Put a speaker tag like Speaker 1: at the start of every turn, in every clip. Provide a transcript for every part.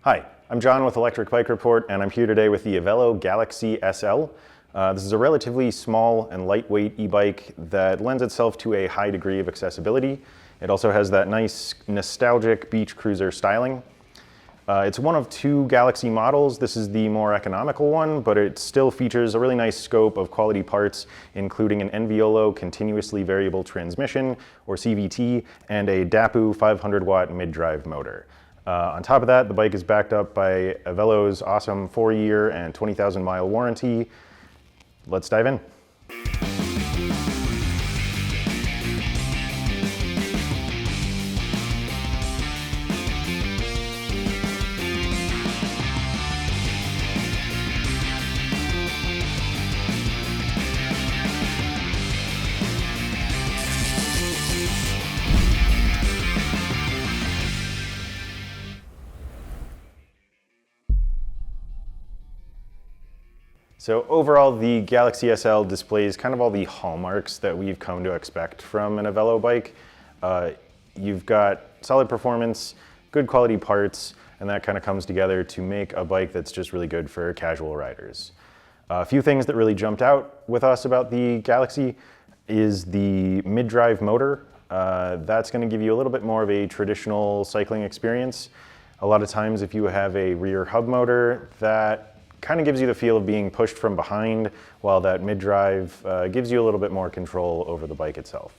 Speaker 1: Hi, I'm John with Electric Bike Report, and I'm here today with the Evelo Galaxy SL. This is a relatively small and lightweight e-bike that lends itself to a high degree of accessibility. It also has that nice nostalgic beach cruiser styling. It's one of two Galaxy models. This is the more economical one, but it still features a really nice scope of quality parts, including an Enviolo continuously variable transmission, or CVT, and a Dapu 500-watt mid-drive motor. On top of that, the bike is backed up by Evelo's awesome 4-year and 20,000-mile warranty. Let's dive in. So overall, the Galaxy SL displays kind of all the hallmarks that we've come to expect from an Evelo bike. You've got solid performance, good quality parts, and that kind of comes together to make a bike that's just really good for casual riders. A few things that really jumped out with us about the Galaxy is the mid-drive motor. That's going to give you a little bit more of a traditional cycling experience. A lot of times if you have a rear hub motor, that kind of gives you the feel of being pushed from behind, while that mid-drive gives you a little bit more control over the bike itself.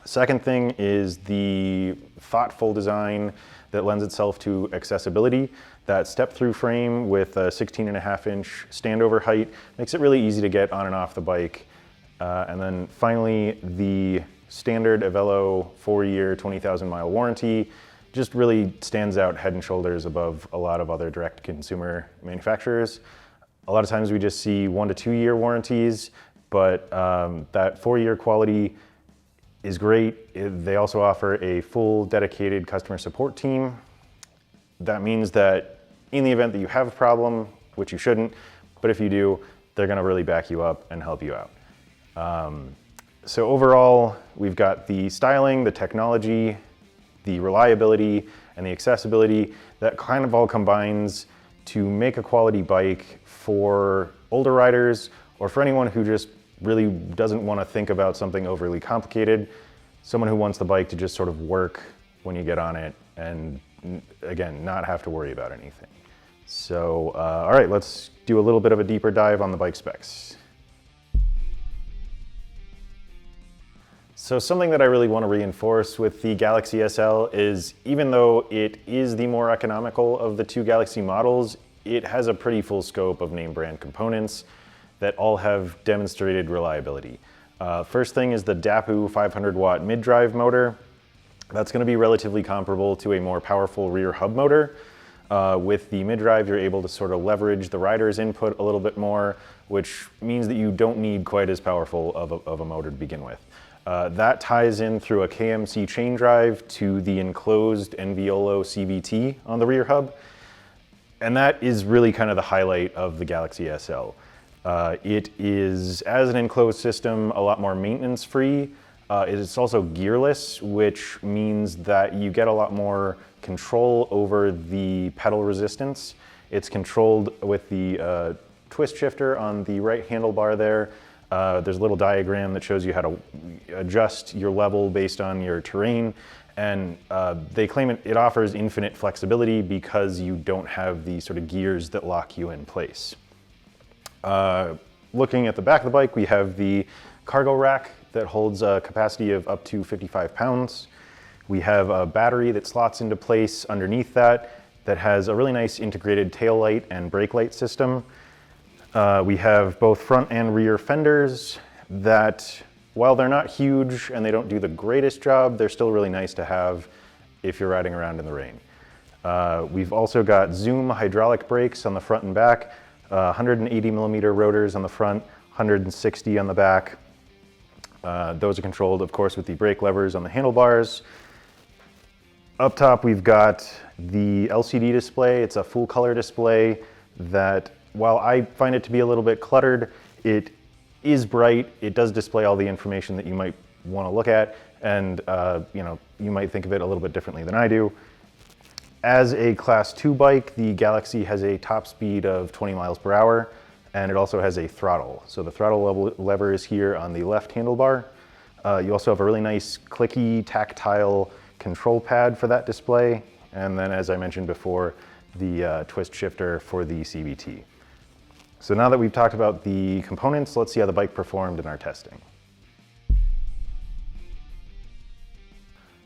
Speaker 1: Second thing is the thoughtful design that lends itself to accessibility. That step-thru frame with a 16.5-inch standover height makes it really easy to get on and off the bike. And then finally, the standard Evelo 4-year, 20,000-mile warranty just really stands out head and shoulders above a lot of other direct-to-consumer manufacturers. A lot of times we just see 1 to 2 year warranties, but that 4-year quality is great. They also offer a full dedicated customer support team. That means that in the event that you have a problem, which you shouldn't, but if you do, they're gonna really back you up and help you out. So overall, we've got the styling, the technology, the reliability, and the accessibility that kind of all combines to make a quality bike for older riders, or for anyone who just really doesn't want to think about something overly complicated. Someone who wants the bike to just sort of work when you get on it and, again, not have to worry about anything. So, all right, let's do a little bit of a deeper dive on the bike specs. So something that I really want to reinforce with the Galaxy SL is, even though it is the more economical of the two Galaxy models, it has a pretty full scope of name brand components that all have demonstrated reliability. First thing is the Dapu 500-watt mid-drive motor. That's going to be relatively comparable to a more powerful rear hub motor. With the mid-drive, you're able to sort of leverage the rider's input a little bit more, which means that you don't need quite as powerful of a motor to begin with. That ties in through a KMC chain drive to the enclosed Enviolo CVT on the rear hub. And that is really kind of the highlight of the Galaxy SL. It is, as an enclosed system, a lot more maintenance-free. It's also gearless, which means that you get a lot more control over the pedal resistance. It's controlled with the twist shifter on the right handlebar there. There's a little diagram that shows you how to adjust your level based on your terrain, and they claim it offers infinite flexibility because you don't have the sort of gears that lock you in place. Looking at the back of the bike, we have the cargo rack that holds a capacity of up to 55 pounds. We have a battery that slots into place underneath that has a really nice integrated tail light and brake light system. We have both front and rear fenders that, while they're not huge and they don't do the greatest job, they're still really nice to have if you're riding around in the rain. We've also got Zoom hydraulic brakes on the front and back, 180 millimeter rotors on the front, 160 on the back. Those are controlled, of course, with the brake levers on the handlebars. Up top, we've got the LCD display. It's a full color display that, while I find it to be a little bit cluttered, it is bright. It does display all the information that you might want to look at, and you might think of it a little bit differently than I do. As a Class 2 bike, the Galaxy has a top speed of 20 miles per hour, and it also has a throttle. So the throttle lever is here on the left handlebar. You also have a really nice clicky tactile control pad for that display. And then, as I mentioned before, the twist shifter for the CVT. So now that we've talked about the components, let's see how the bike performed in our testing.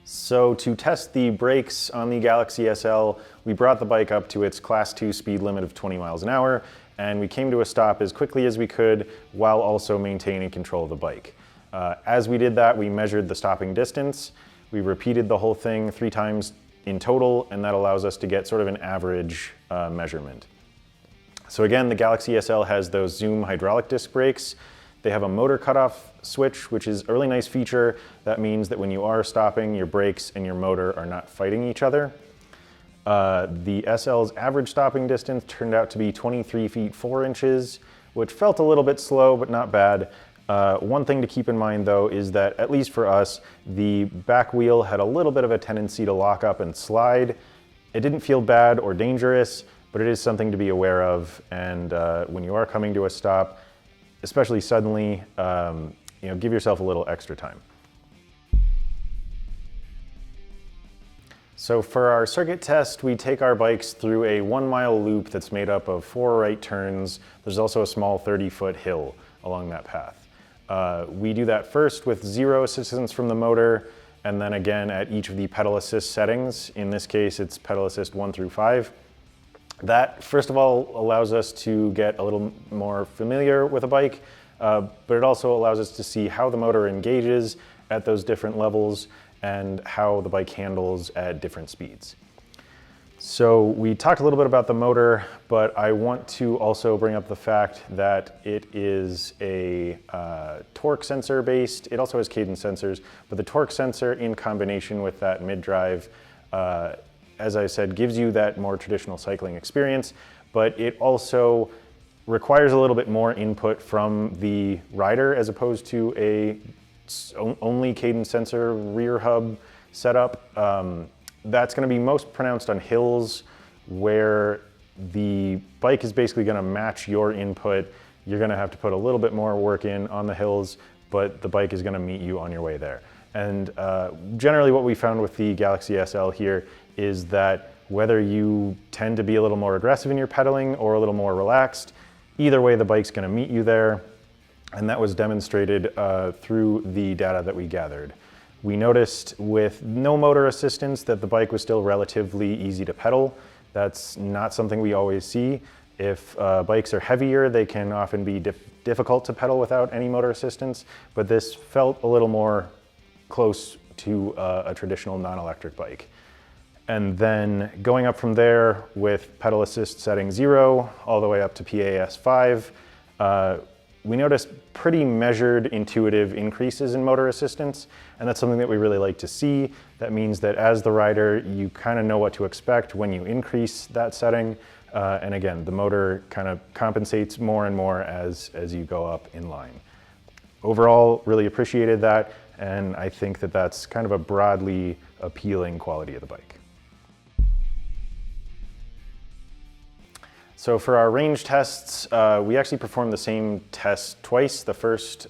Speaker 1: So to test the brakes on the Galaxy SL, we brought the bike up to its Class 2 speed limit of 20 miles an hour, and we came to a stop as quickly as we could while also maintaining control of the bike. As we did that, we measured the stopping distance. We repeated the whole thing 3 times in total, and that allows us to get sort of an average measurement. So again, the Galaxy SL has those Zoom hydraulic disc brakes. They have a motor cutoff switch, which is a really nice feature. That means that when you are stopping, your brakes and your motor are not fighting each other. The SL's average stopping distance turned out to be 23 feet 4 inches, which felt a little bit slow, but not bad. One thing to keep in mind though is that, at least for us, the back wheel had a little bit of a tendency to lock up and slide. It didn't feel bad or dangerous, but it is something to be aware of. And when you are coming to a stop, especially suddenly, give yourself a little extra time. So for our circuit test, we take our bikes through a 1-mile loop that's made up of 4 right turns. There's also a small 30-foot hill along that path. We do that first with 0 assistance from the motor, and then again at each of the pedal assist settings. In this case, it's pedal assist 1 through 5. That, first of all, allows us to get a little more familiar with a bike, but it also allows us to see how the motor engages at those different levels and how the bike handles at different speeds. So we talked a little bit about the motor, but I want to also bring up the fact that it is a torque sensor based. It also has cadence sensors, but the torque sensor in combination with that mid-drive, as I said, gives you that more traditional cycling experience, but it also requires a little bit more input from the rider as opposed to a only cadence sensor rear hub setup. That's going to be most pronounced on hills where the bike is basically going to match your input. You're going to have to put a little bit more work in on the hills, but the bike is going to meet you on your way there. And generally what we found with the Galaxy SL here is that whether you tend to be a little more aggressive in your pedaling or a little more relaxed, either way the bike's going to meet you there. And that was demonstrated through the data that we gathered. We noticed with no motor assistance that the bike was still relatively easy to pedal. That's not something we always see. If bikes are heavier, they can often be difficult to pedal without any motor assistance, but this felt a little more close to a traditional non-electric bike. And then going up from there with pedal assist setting 0 all the way up to PAS 5, we noticed pretty measured, intuitive increases in motor assistance, and that's something that we really like to see. That means that as the rider, you kind of know what to expect when you increase that setting. And again, the motor kind of compensates more and more as you go up in line. Overall, really appreciated that, and I think that that's kind of a broadly appealing quality of the bike. So for our range tests, we actually performed the same test twice. The first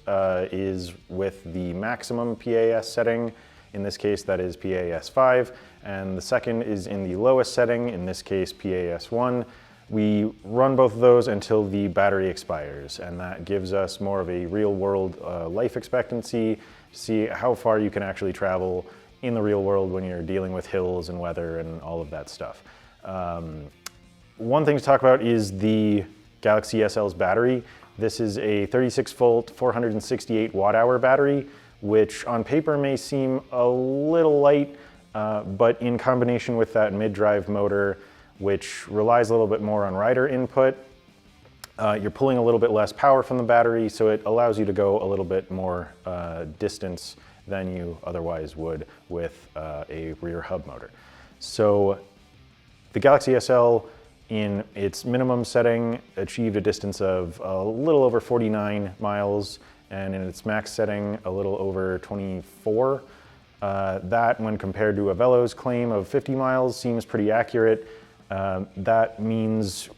Speaker 1: is with the maximum PAS setting. In this case, that is PAS 5. And the second is in the lowest setting, in this case, PAS 1. We run both of those until the battery expires, and that gives us more of a real-world life expectancy, to see how far you can actually travel in the real world when you're dealing with hills and weather and all of that stuff. One thing to talk about is the Galaxy SL's battery. This is a 36-volt, 468 watt-hour battery, which on paper may seem a little light, but in combination with that mid-drive motor, which relies a little bit more on rider input, you're pulling a little bit less power from the battery, so it allows you to go a little bit more distance than you otherwise would with a rear hub motor. So the Galaxy SL, in its minimum setting, achieved a distance of a little over 49 miles, and in its max setting, a little over 24. That, when compared to Evelo's claim of 50 miles, seems pretty accurate. That means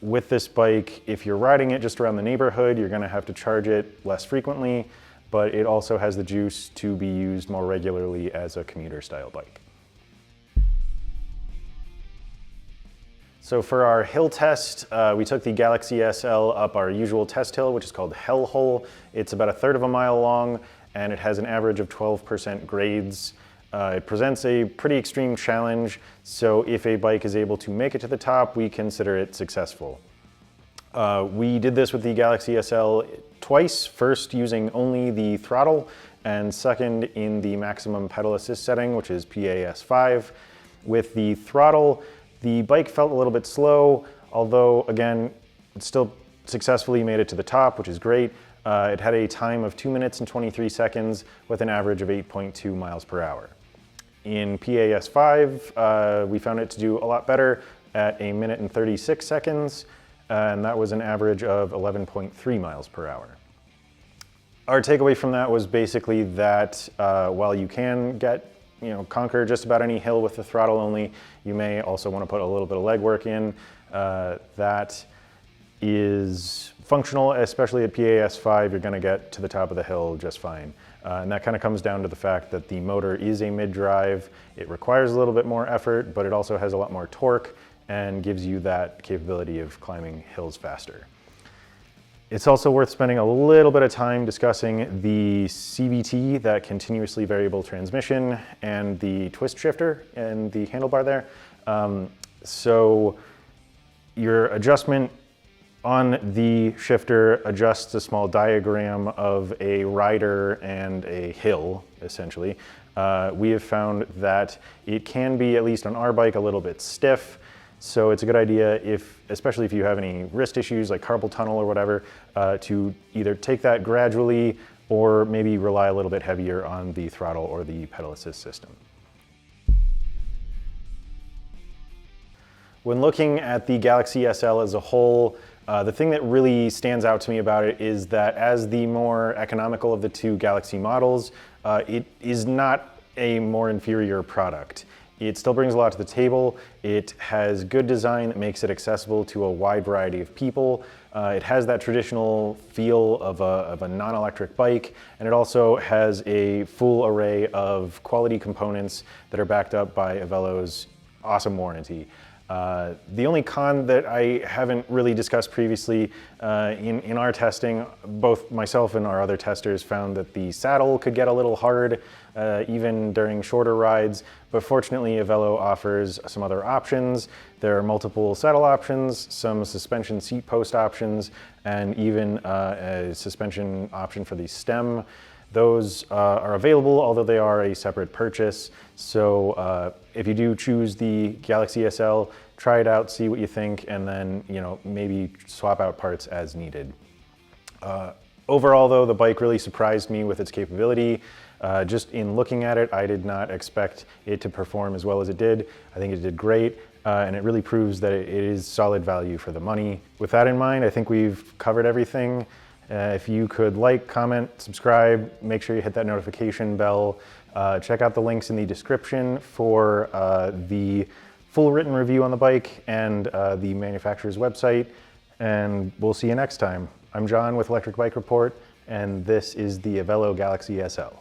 Speaker 1: with this bike, if you're riding it just around the neighborhood, you're going to have to charge it less frequently, but it also has the juice to be used more regularly as a commuter style bike. So for our hill test, we took the Galaxy SL up our usual test hill, which is called Hell Hole. It's about 1/3 of a mile long, and it has an average of 12% grades. It presents a pretty extreme challenge, so if a bike is able to make it to the top, we consider it successful. We did this with the Galaxy SL twice, first using only the throttle, and second in the maximum pedal assist setting, which is PAS5. With the throttle, the bike felt a little bit slow, although again, it still successfully made it to the top, which is great. It had a time of 2 minutes and 23 seconds with an average of 8.2 miles per hour. In PAS5, we found it to do a lot better at 1 minute and 36 seconds, and that was an average of 11.3 miles per hour. Our takeaway from that was basically that while you can conquer just about any hill with the throttle only, you may also want to put a little bit of legwork in. That is functional, especially at PAS5, you're going to get to the top of the hill just fine. And that kind of comes down to the fact that the motor is a mid-drive. It requires a little bit more effort, but it also has a lot more torque and gives you that capability of climbing hills faster. It's also worth spending a little bit of time discussing the CVT, that continuously variable transmission, and the twist shifter and the handlebar there. So your adjustment on the shifter adjusts a small diagram of a rider and a hill, essentially. We have found that it can be, at least on our bike, a little bit stiff. So it's a good idea, especially if you have any wrist issues like carpal tunnel or whatever, to either take that gradually or maybe rely a little bit heavier on the throttle or the pedal assist system. When looking at the Galaxy SL as a whole, the thing that really stands out to me about it is that as the more economical of the two Galaxy models, it is not a more inferior product. It still brings a lot to the table. It has good design that makes it accessible to a wide variety of people. It has that traditional feel of a non-electric bike, and it also has a full array of quality components that are backed up by Evelo's awesome warranty. The only con that I haven't really discussed previously, in our testing, both myself and our other testers found that the saddle could get a little hard even during shorter rides, but fortunately Evelo offers some other options. There are multiple saddle options, some suspension seat post options, and even a suspension option for the stem. Those are available, although they are a separate purchase. So if you do choose the Galaxy SL, try it out, see what you think, and then maybe swap out parts as needed. Overall though, the bike really surprised me with its capability. Just in looking at it, I did not expect it to perform as well as it did. I think it did great, and it really proves that it is solid value for the money. With that in mind, I think we've covered everything. If you could like, comment, subscribe, make sure you hit that notification bell. Check out the links in the description for the full written review on the bike and the manufacturer's website, and we'll see you next time. I'm John with Electric Bike Report, and this is the Evelo Galaxy SL.